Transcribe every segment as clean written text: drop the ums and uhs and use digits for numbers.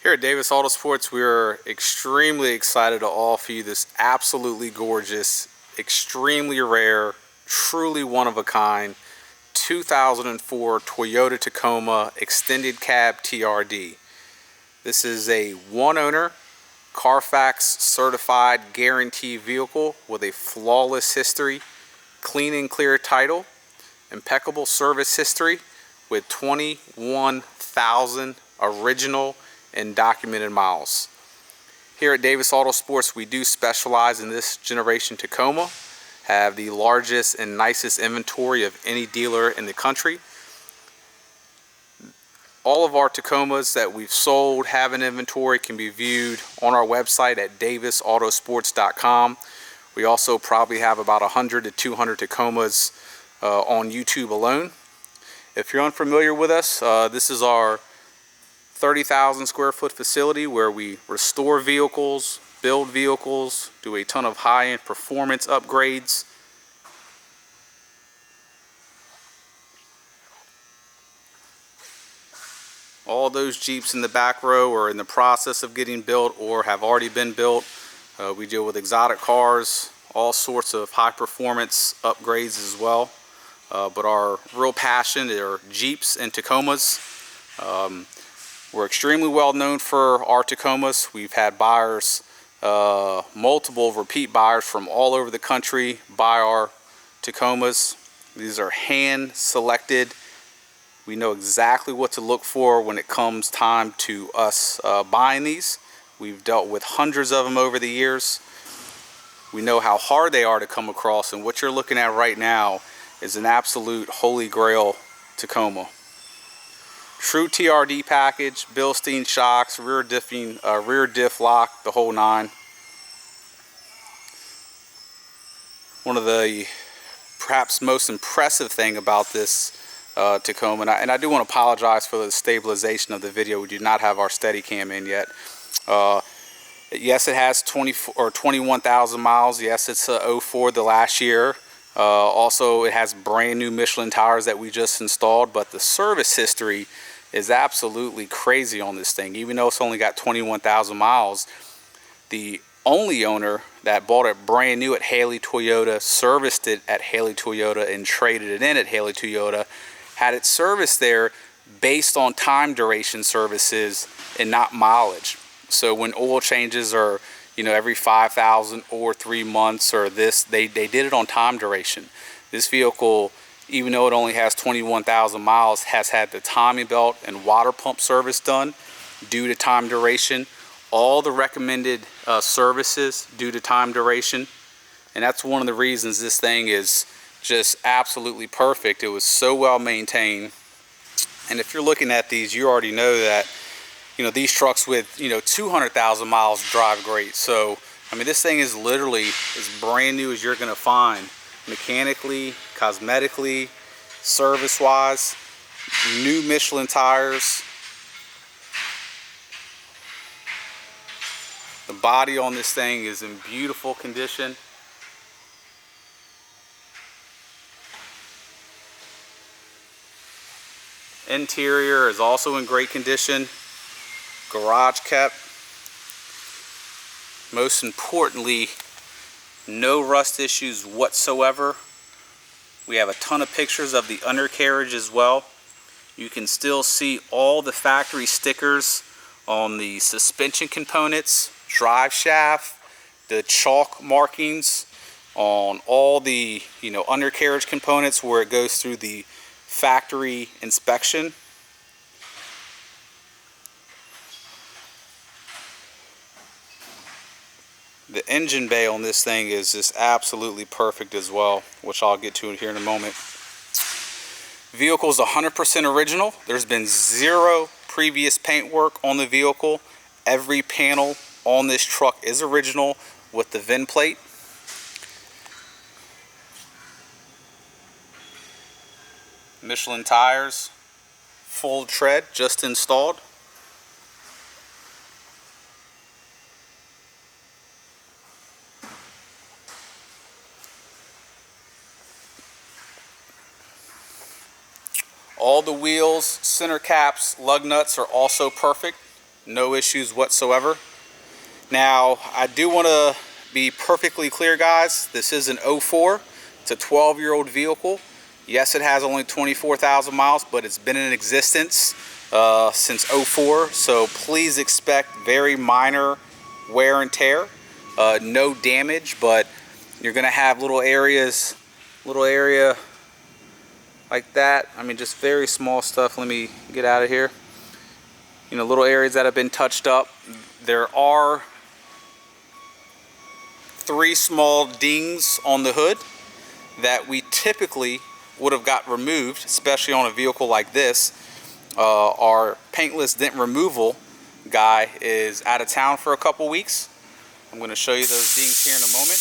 Here at Davis Autosports, we are extremely excited to offer you this absolutely gorgeous, extremely rare, truly one-of-a-kind 2004 Toyota Tacoma Extended Cab TRD. This is a one-owner, Carfax certified guarantee vehicle with a flawless history, clean and clear title, impeccable service history with 21,000 original and documented miles. Here at Davis Autosports, we do specialize in this generation Tacoma, have the largest and nicest inventory of any dealer in the country. All of our Tacomas that we've sold have an inventory can be viewed on our website at davisautosports.com. We also probably have about 100 to 200 Tacomas on YouTube alone. If you're unfamiliar with us, this is our 30,000 square foot facility where we restore vehicles, build vehicles, do a ton of high-end performance upgrades. All those Jeeps in the back row are in the process of getting built or have already been built. We deal with exotic cars, all sorts of high performance upgrades as well. But our real passion are Jeeps and Tacomas. We're extremely well known for our Tacomas. We've had buyers, multiple repeat buyers from all over the country buy our Tacomas. These are hand selected. We know exactly what to look for when it comes time to us buying these. We've dealt with hundreds of them over the years. We know how hard they are to come across, and what you're looking at right now is an absolute holy grail Tacoma. True TRD package, Bilstein shocks, rear diff lock, the whole nine. One of the perhaps most impressive thing about this Tacoma, and I do want to apologize for the stabilization of the video. We do not have our Steadicam in yet. Yes, it has 21,000 miles. Yes, it's 04, the last year. Also, it has brand new Michelin tires that we just installed, but the service history is absolutely crazy on this thing. Even though it's only got 21,000 miles, the only owner that bought it brand new at Haley Toyota, serviced it at Haley Toyota, and traded it in at Haley Toyota, had it serviced there based on time duration services and not mileage. So when oil changes are, every 5,000 or 3 months or this, they did it on time duration. This vehicle, even though it only has 21,000 miles, has had the timing belt and water pump service done due to time duration. All the recommended services due to time duration. And that's one of the reasons this thing is just absolutely perfect. It was so well maintained. And if you're looking at these, you already know that these trucks with 200,000 miles drive great. So I mean, this thing is literally as brand new as you're gonna find, mechanically, cosmetically, service wise. New Michelin tires. The body on this thing is in beautiful condition. Interior is also in great condition. Garage kept. Most importantly, no rust issues whatsoever. We have a ton of pictures of the undercarriage as well. You can still see all the factory stickers on the suspension components, drive shaft, the chalk markings on all the undercarriage components where it goes through the factory inspection. The engine bay on this thing is just absolutely perfect as well, which I'll get to here in a moment. Vehicle is 100% original. There's been zero previous paint work on the vehicle. Every panel on this truck is original with the VIN plate. Michelin tires, full tread, just installed. All the wheels, center caps, lug nuts are also perfect. no issues whatsoever. Now, I do want to be perfectly clear, guys. This is an 04. It's a 12-year-old vehicle. Yes, it has only 24,000 miles, but it's been in existence since 04. So please expect very minor wear and tear. No damage, but you're going to have little area like that. I mean, just very small stuff. Let me get out of here. You know, little areas that have been touched up. There are 3 small dings on the hood that we typically would have got removed, especially on a vehicle like this. Our paintless dent removal guy is out of town for a couple weeks. I'm going to show you those dings here in a moment.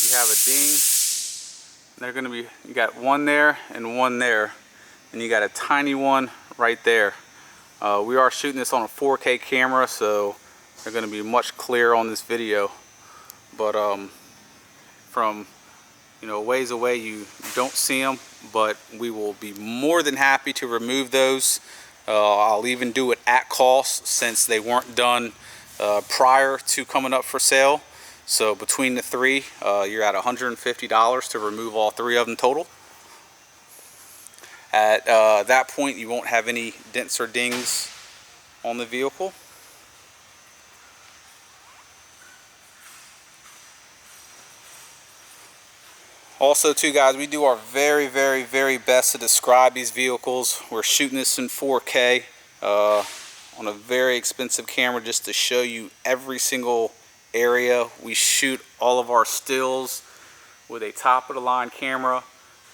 You have a ding. They're going to be, you got one there and one there, and you got a tiny one right there. We are shooting this on a 4K camera, so they're going to be much clearer on this video. But from a ways away, you don't see them, but we will be more than happy to remove those. I'll even do it at cost, since they weren't done prior to coming up for sale. So between the 3, you're at $150 to remove all 3 of them total. At that point, you won't have any dents or dings on the vehicle. Also too, guys, we do our very, very, very best to describe these vehicles. We're shooting this in 4K on a very expensive camera just to show you every single area. We shoot all of our stills with a top of the line camera,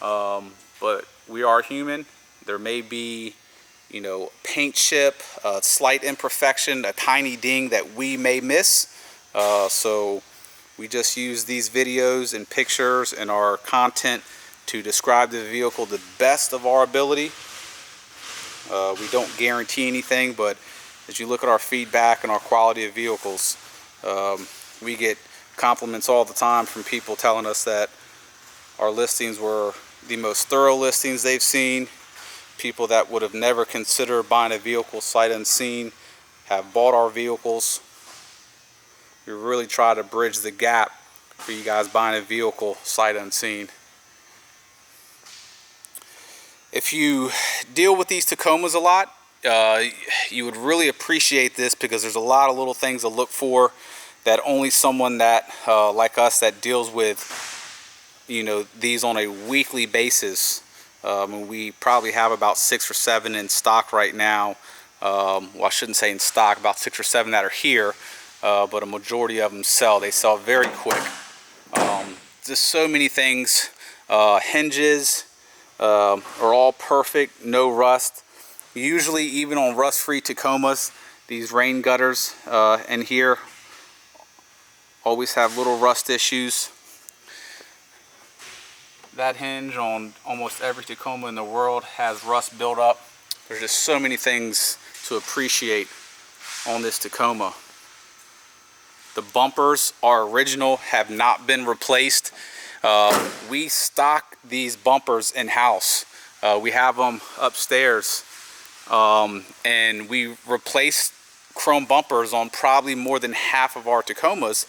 but we are human. There may be, paint chip, a slight imperfection, a tiny ding that we may miss. So we just use these videos and pictures and our content to describe the vehicle the best of our ability. We don't guarantee anything, but as you look at our feedback and our quality of vehicles, we get compliments all the time from people telling us that our listings were the most thorough listings they've seen. People that would have never considered buying a vehicle sight unseen have bought our vehicles. We really try to bridge the gap for you guys buying a vehicle sight unseen. If you deal with these Tacomas a lot, you would really appreciate this, because there's a lot of little things to look for that only someone that like us, that deals with these on a weekly basis. We probably have about 6 or 7 in stock right now. Well, I shouldn't say in stock, about 6 or 7 that are here, but a majority of them sell. They sell very quick. Just so many things. Hinges are all perfect, no rust. Usually, even on rust-free Tacomas, these rain gutters in here always have little rust issues. That hinge on almost every Tacoma in the world has rust buildup. There's just so many things to appreciate on this Tacoma. The bumpers are original, have not been replaced. We stock these bumpers in-house. We have them upstairs, and we replaced chrome bumpers on probably more than half of our Tacomas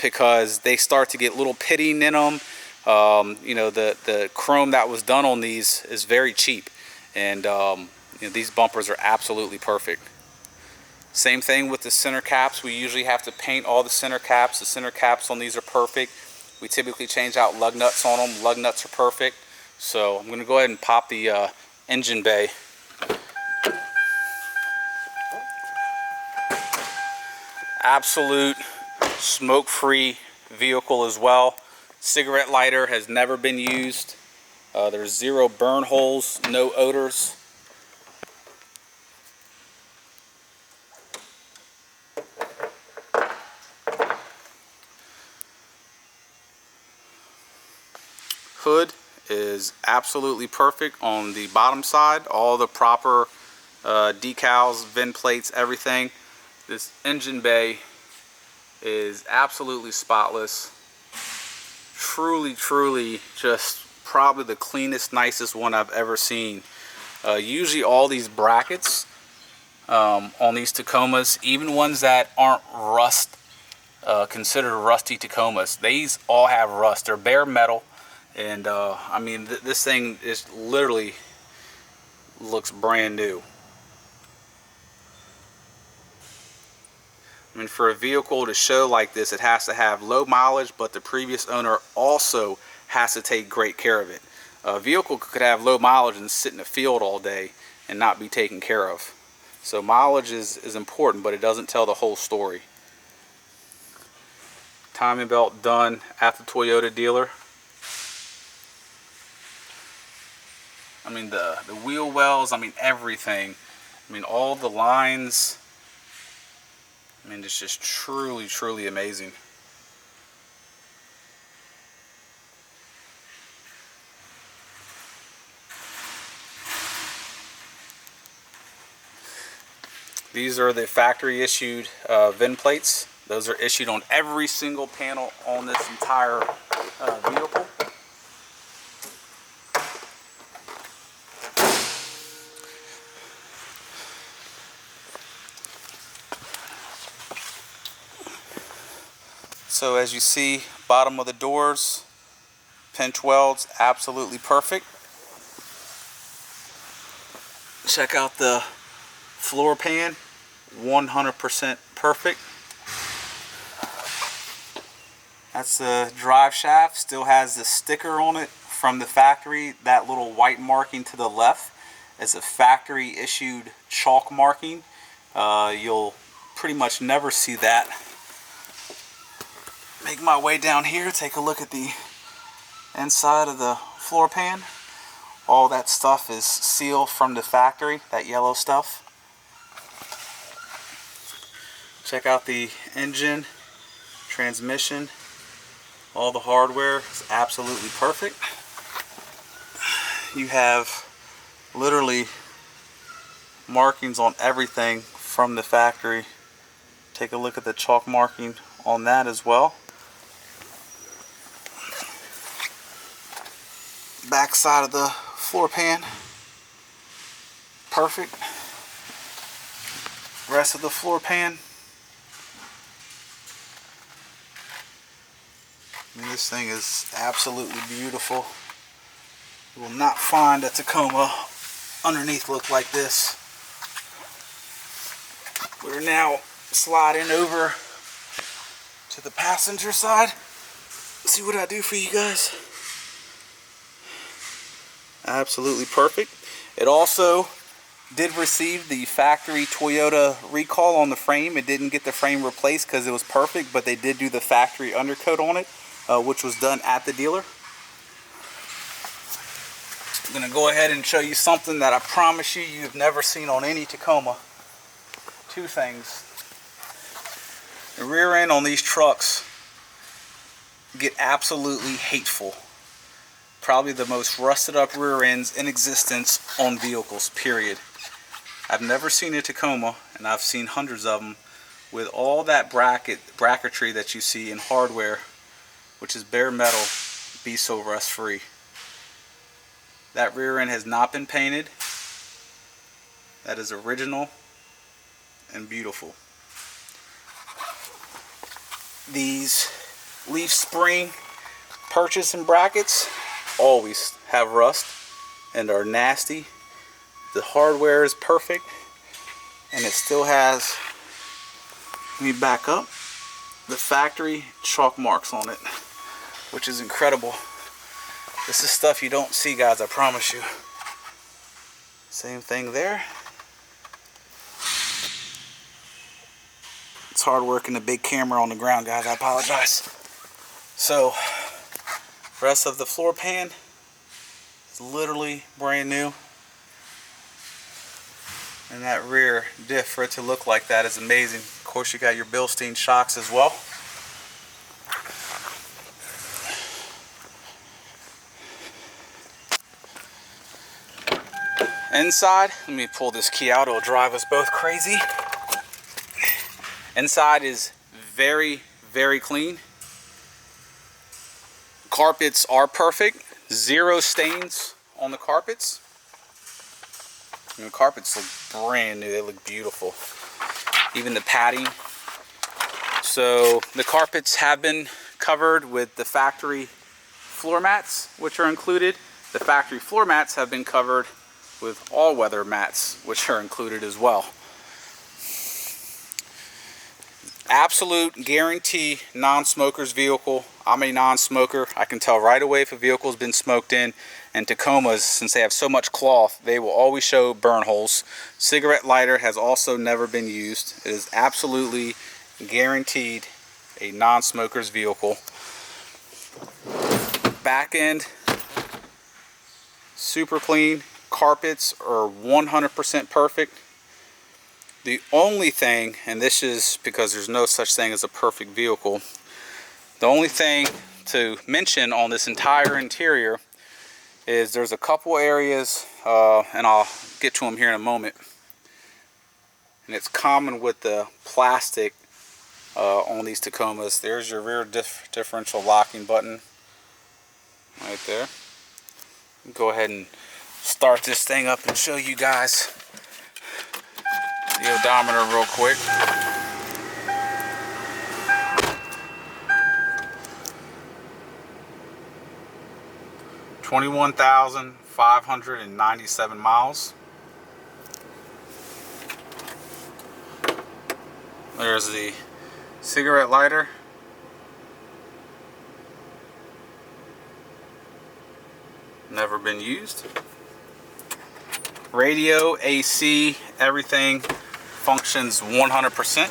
because they start to get little pitting in them. The chrome that was done on these is very cheap, and these bumpers are absolutely perfect. Same thing with the center caps. We usually have to paint all the center caps. The center caps on these are perfect. We typically change out lug nuts on them. Lug nuts are perfect. So I'm going to go ahead and pop the engine bay. Absolute smoke-free vehicle as well. Cigarette lighter has never been used. There's 0 burn holes, no odors. Hood is absolutely perfect on the bottom side. All the proper decals, VIN plates, everything. This engine bay is absolutely spotless. Truly, truly just probably the cleanest, nicest one I've ever seen. Usually all these brackets on these Tacomas, even ones that aren't considered rusty Tacomas, these all have rust. They're bare metal, and I mean this thing is literally looks brand new. I mean, for a vehicle to show like this, it has to have low mileage, but the previous owner also has to take great care of it. A vehicle could have low mileage and sit in the field all day and not be taken care of. So mileage is important, but it doesn't tell the whole story. Timing belt done at the Toyota dealer. I mean, the wheel wells, I mean, everything. I mean, all the lines. I mean, it's just truly, truly amazing. These are the factory issued VIN plates. Those are issued on every single panel on this entire vehicle. So as you see, bottom of the doors, pinch welds, absolutely perfect. Check out the floor pan, 100% perfect. That's the drive shaft, still has the sticker on it from the factory. That little white marking to the left is a factory issued chalk marking. You'll pretty much never see that. Make my way down here, take a look at the inside of the floor pan. All that stuff is sealed from the factory, that yellow stuff. Check out the engine, transmission, all the hardware is absolutely perfect. You have literally markings on everything from the factory. Take a look at the chalk marking on that as well. Back side of the floor pan, perfect. Rest of the floor pan, I mean, this thing is absolutely beautiful. You will not find a Tacoma underneath look like this. We're now sliding over to the passenger side. Let's see what I do for you guys. Absolutely perfect. It also did receive the factory Toyota recall on the frame. It didn't get the frame replaced because it was perfect, but they did do the factory undercoat on it, which was done at the dealer. I'm going to go ahead and show you something that I promise you you've never seen on any Tacoma. Two things. The rear end on these trucks get absolutely hateful. Probably the most rusted up rear ends in existence on vehicles, period. I've never seen a Tacoma, and I've seen hundreds of them, with all that bracketry that you see in hardware, which is bare metal, be so rust free. That rear end has not been painted. That is original and beautiful. These leaf spring purchase and brackets always have rust and are nasty. The hardware is perfect, and it still has, let me back up, the factory chalk marks on it, which is incredible. This is stuff you don't see, guys, I promise you. Same thing there. It's hard working the big camera on the ground, guys, I apologize. So rest of the floor pan is literally brand new, and that rear diff, for it to look like that, is amazing. Of course, you got your Bilstein shocks as well. Inside, let me pull this key out, it'll drive us both crazy. Inside is very, very clean. Carpets are perfect. Zero stains on the carpets. And the carpets look brand new. They look beautiful. Even the padding. So the carpets have been covered with the factory floor mats, which are included. The factory floor mats have been covered with all-weather mats, which are included as well. Absolute guarantee non-smoker's vehicle. I'm a non-smoker. I can tell right away if a vehicle's been smoked in. And Tacomas, since they have so much cloth, they will always show burn holes. Cigarette lighter has also never been used. It is absolutely guaranteed a non-smoker's vehicle. Back end, super clean. Carpets are 100% perfect. The only thing, and this is because there's no such thing as a perfect vehicle, the only thing to mention on this entire interior is there's a couple areas, and I'll get to them here in a moment, and it's common with the plastic on these Tacomas. There's your rear differential locking button right there. Go ahead and start this thing up and show you guys the odometer real quick. $21,597 miles. There's the cigarette lighter. Never been used. Radio, AC, everything functions 100%.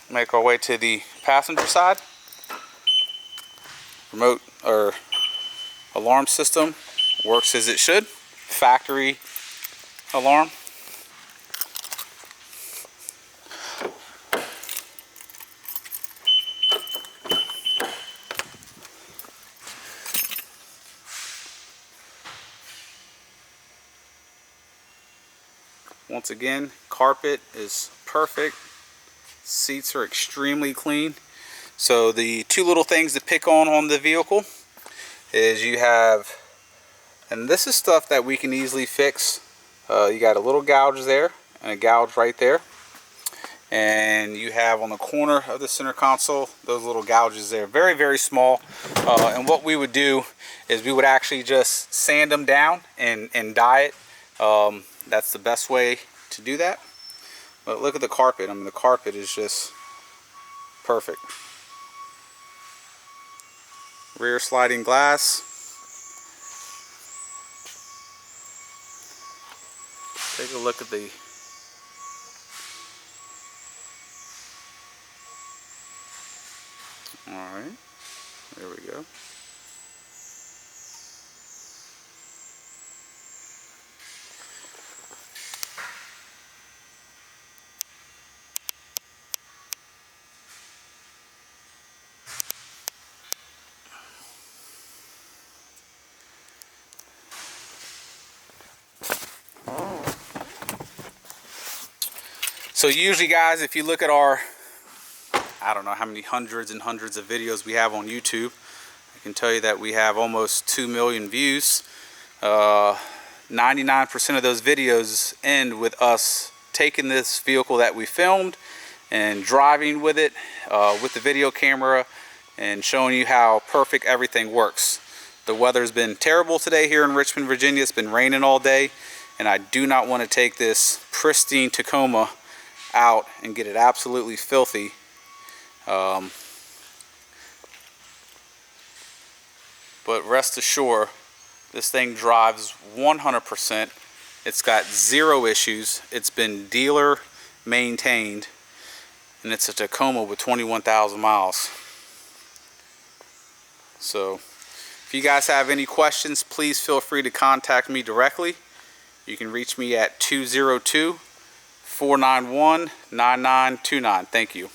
Make our way to the passenger side. Remote or alarm system works as it should. Factory alarm. Once again, carpet is perfect. Seats are extremely clean. So the two little things to pick on the vehicle is you have, and this is stuff that we can easily fix. You got a little gouge there and a gouge right there. And you have on the corner of the center console, those little gouges there. Very, very small. And what we would do is we would actually just sand them down and dye it. That's the best way to do that. But look at the carpet. I mean, the carpet is just perfect. Rear sliding glass. Take a look at the alright, there we go. So usually, guys, if you look at our, I don't know how many hundreds and hundreds of videos we have on YouTube, I can tell you that we have almost 2 million views. 99% of those videos end with us taking this vehicle that we filmed and driving with it with the video camera and showing you how perfect everything works. The weather's been terrible today here in Richmond, Virginia. It's been raining all day, and I do not want to take this pristine Tacoma out and get it absolutely filthy. But rest assured, this thing drives 100%. It's got zero issues. It's been dealer maintained, and it's a Tacoma with 21,000 miles. So if you guys have any questions, please feel free to contact me directly. You can reach me at 202-491-9929. Thank you.